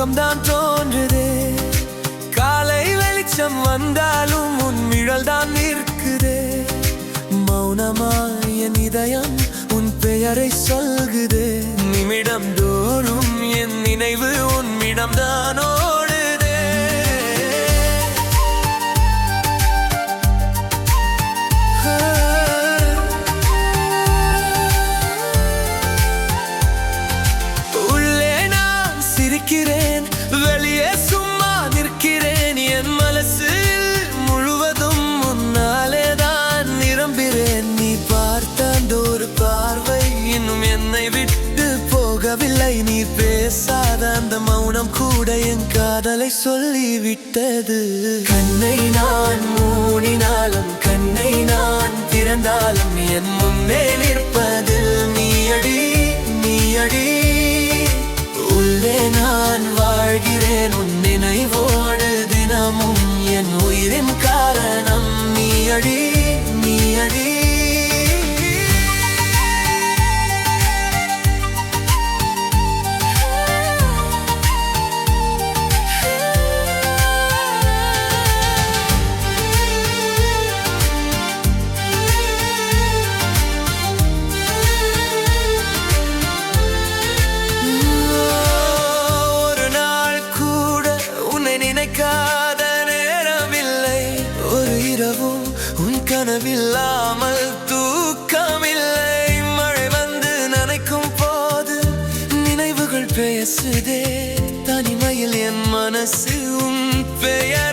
முகம்தான் தோன்றுதே. காலை வெளிச்சம் வந்தாலும் உன் நிழல் தான் நிற்குதே. மௌனமாய் என் இதயம் உன் பெயரை சொல்குதே. நிமிடம் தோறும் என் நினைவு உன்னிடம் தான் ஓடுதே. உள்ளே நான் சிரிக்கிறேன், வெளியே சும்மா நிற்கிறேன். என் மனசு முழுவதும் உன்னாலே தான் நிரம்புகிறேன். நீ பார்த்த அந்த ஒரு பார்வை இன்னும் என்னை விட்டு போகவில்லை. நீ பேசாத அந்த மௌனம் கூட என் காதலை சொல்லிவிட்டது. கண்ணை நான் மூடினாலும் கண்ணை நான் திறந்தாலும் என் முன்னே நிற்பது நீயடி நீயடி. உள்ளே நான் வாழ்கிறேன் உன் நினைவோடு தினமும். என் உயிரின் காரணம் நீயடி நீயடி. நினைக்காத நேரமில்லை, ஒரு இரவும் உன் கனவில்லாமல் தூக்கமில்லை. மழை வந்து நனைக்கும் போது நினைவுகள் பேசுதே. தனிமையில் என் மனசு உன் பெயர்